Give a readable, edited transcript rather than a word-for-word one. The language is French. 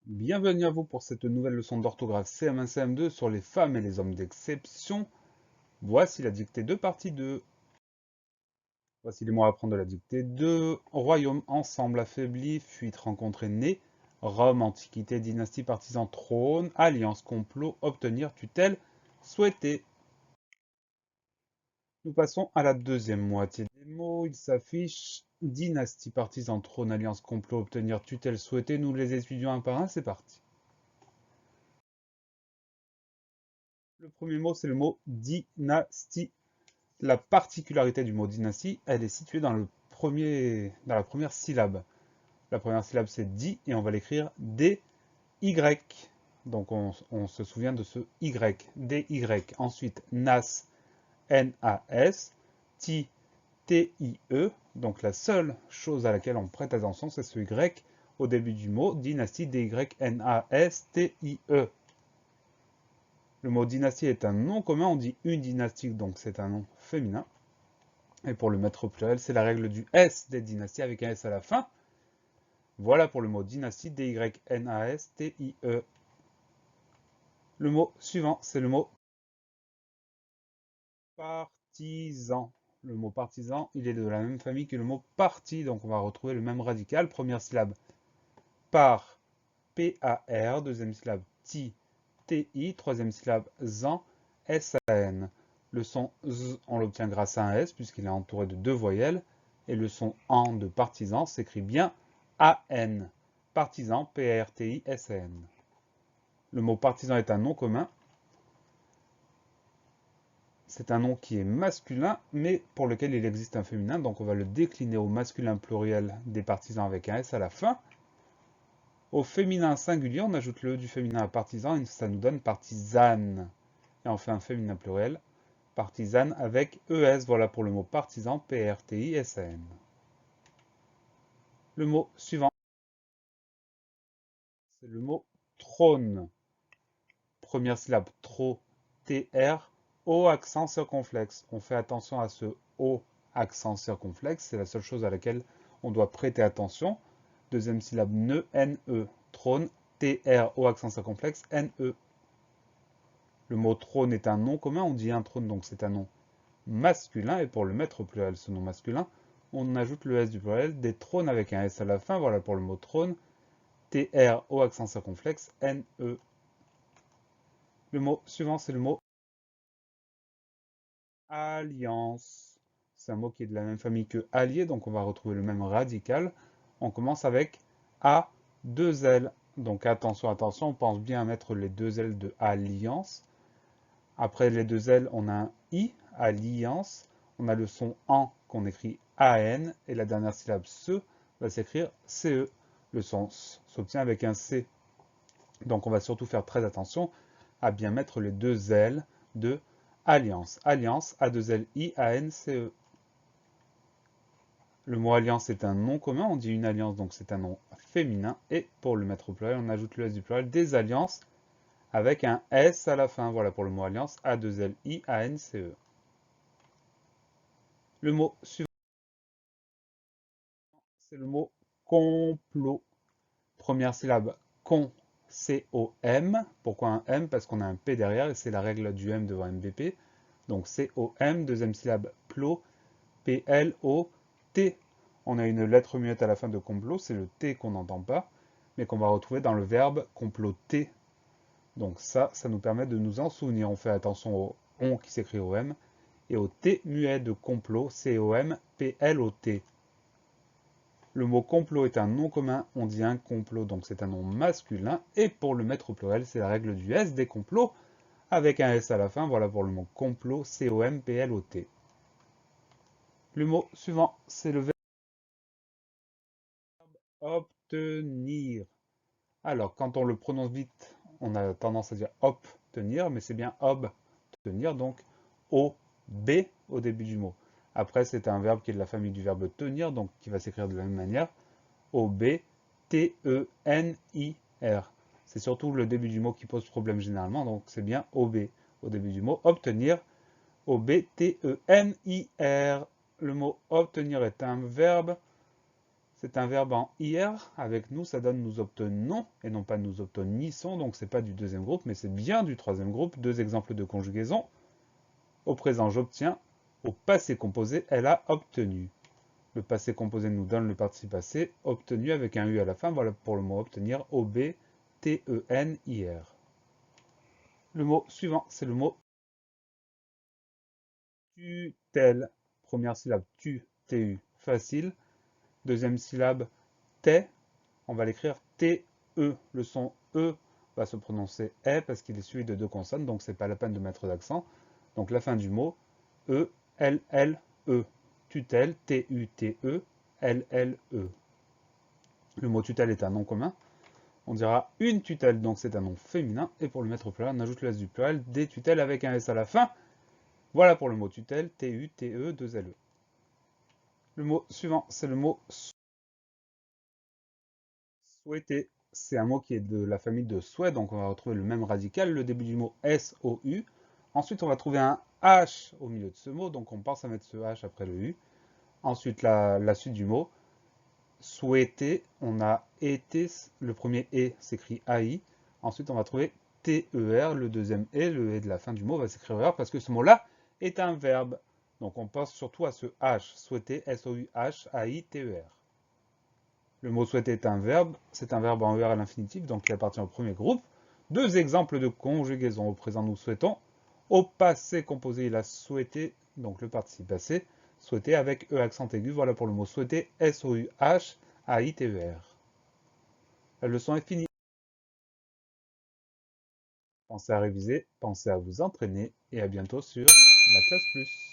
Bienvenue à vous pour cette nouvelle leçon d'orthographe CM1 CM2 sur les femmes et les hommes d'exception. Voici la dictée de partie 2. Voici les mots à apprendre de la dictée 2. Royaume, ensemble, affaibli, fuite, rencontrée, née. Rome, antiquité, dynastie, partisan, trône. Alliance, complot, obtenir, tutelle, souhaiter. Nous passons à la deuxième moitié des mots. Il s'affiche dynastie, partisan, trône, alliance, complot, obtenir, tutelle, souhaiter. Nous les étudions un par un, c'est parti. Le premier mot, c'est le mot dynastie. La particularité du mot dynastie, elle est située dans la première syllabe. La première syllabe, c'est di, et on va l'écrire D-Y. Donc on se souvient de ce Y, D-Y. Ensuite, nas, N-A-S, ti, T-I-E. Donc la seule chose à laquelle on prête attention, c'est ce Y au début du mot, dynastie, D-Y-N-A-S-T-I-E. Le mot dynastie est un nom commun, on dit une dynastie, donc c'est un nom féminin. Et pour le mettre au pluriel, c'est la règle du S des dynasties avec un S à la fin. Voilà pour le mot dynastie, D-Y-N-A-S-T-I-E. Le mot suivant, c'est le mot partisan. Le mot partisan, il est de la même famille que le mot parti, donc on va retrouver le même radical. Première syllabe, par, P-A-R. Deuxième syllabe, ti, T-I. Troisième syllabe, zan, S-A-N. Le son Z, on l'obtient grâce à un S, puisqu'il est entouré de deux voyelles. Et le son AN de partisan s'écrit bien A-N. Partisan, P-A-R-T-I-S-A-N. Le mot partisan est un nom commun. C'est un nom qui est masculin, mais pour lequel il existe un féminin. Donc on va le décliner au masculin pluriel des partisans avec un S à la fin. Au féminin singulier, on ajoute le E du féminin à partisan et ça nous donne partisane. Et on fait un féminin pluriel, partisane avec ES. Voilà pour le mot partisan, P-R-T-I-S-A-N. Le mot suivant, c'est le mot trône. Première syllabe, tro, T-R, O accent circonflexe. On fait attention à ce O accent circonflexe, c'est la seule chose à laquelle on doit prêter attention. Deuxième syllabe, ne, N-E, trône, T-R, O accent circonflexe, N-E. Le mot trône est un nom commun, on dit un trône, donc c'est un nom masculin, et pour le mettre au pluriel, ce nom masculin, on ajoute le S du pluriel, des trônes avec un S à la fin, voilà pour le mot trône, T-R-O accent circonflexe, N-E. Le mot suivant, c'est le mot alliance. C'est un mot qui est de la même famille que allié, donc on va retrouver le même radical. On commence avec A, deux L. Donc attention, attention, on pense bien à mettre les deux L de alliance. Après les deux L, on a un I, alliance. On a le son AN qu'on écrit AN. Et la dernière syllabe SE va s'écrire CE. Le son S s'obtient avec un C. Donc on va surtout faire très attention à bien mettre les deux L de alliance. Alliance, A2L-I, A-N-C-E. Le mot alliance est un nom commun, on dit une alliance, donc c'est un nom féminin. Et pour le mettre au pluriel, on ajoute le S du pluriel, des alliances, avec un S à la fin. Voilà pour le mot alliance, A2L-I, A-N-C-E. Le mot suivant, c'est le mot complot. Première syllabe, con, C-O-M. Pourquoi un M? Parce qu'on a un P derrière, et c'est la règle du M devant MVP. Donc C-O-M, deuxième syllabe, plot, P-L-O-T. On a une lettre muette à la fin de complot, c'est le T qu'on n'entend pas, mais qu'on va retrouver dans le verbe comploter. Donc ça nous permet de nous en souvenir. On fait attention au on qui s'écrit au M et au T muet de complot, C-O-M-P-L-O-T. Le mot complot est un nom commun, on dit un complot, donc c'est un nom masculin. Et pour le mettre au pluriel, c'est la règle du S des complots, avec un S à la fin. Voilà pour le mot complot, C-O-M-P-L-O-T. Le mot suivant, c'est le verbe obtenir. Alors, quand on le prononce vite, on a tendance à dire obtenir, mais c'est bien obtenir, donc O-B au début du mot. Après, c'est un verbe qui est de la famille du verbe tenir, donc qui va s'écrire de la même manière. O-B-T-E-N-I-R. C'est surtout le début du mot qui pose problème généralement, donc c'est bien O-B au début du mot. Obtenir, O-B-T-E-N-I-R. Le mot obtenir est un verbe. C'est un verbe en IR. Avec nous, ça donne nous obtenons et non pas nous obtenissons. Donc c'est pas du deuxième groupe, mais c'est bien du troisième groupe. Deux exemples de conjugaison. Au présent, j'obtiens. Au passé composé, elle a obtenu. Le passé composé nous donne le participe passé, obtenu avec un U à la fin. Voilà pour le mot obtenir, O-B-T-E-N-I-R. Le mot suivant, c'est le mot tutelle. Première syllabe, tu, T-U, facile. Deuxième syllabe, t'es. On va l'écrire T-E. Le son E va se prononcer E parce qu'il est suivi de deux consonnes, donc c'est pas la peine de mettre d'accent. Donc la fin du mot, E, L, L, E. Tutelle, T-U-T-E, L, L, E. Le mot tutelle est un nom commun. On dira une tutelle, donc c'est un nom féminin. Et pour le mettre au pluriel, on ajoute le S du pluriel, des tutelles avec un S à la fin. Voilà pour le mot tutelle, T-U-T-E, 2-L-E. Le mot suivant, c'est le mot souhaiter. C'est un mot qui est de la famille de souhait, donc on va retrouver le même radical, le début du mot S-O-U. Ensuite, on va trouver un H au milieu de ce mot, donc on pense à mettre ce H après le U. Ensuite, la suite du mot. Souhaiter, on a été, le premier E s'écrit AI. Ensuite, on va trouver TER, le deuxième le E de la fin du mot va s'écrire ER parce que ce mot-là est un verbe. Donc on pense surtout à ce H, souhaiter, S-O-U-H, A-I-T-E-R. Le mot souhaiter est un verbe, c'est un verbe en ER à l'infinitif, donc il appartient au premier groupe. Deux exemples de conjugaison. Au présent, nous souhaitons. Au passé composé, il a souhaité, donc le participe passé. Souhaiter avec E accent aigu. Voilà pour le mot souhaiter, S-O-U-H-A-I-T-E-R. La leçon est finie. Pensez à réviser, pensez à vous entraîner et à bientôt sur la classe plus.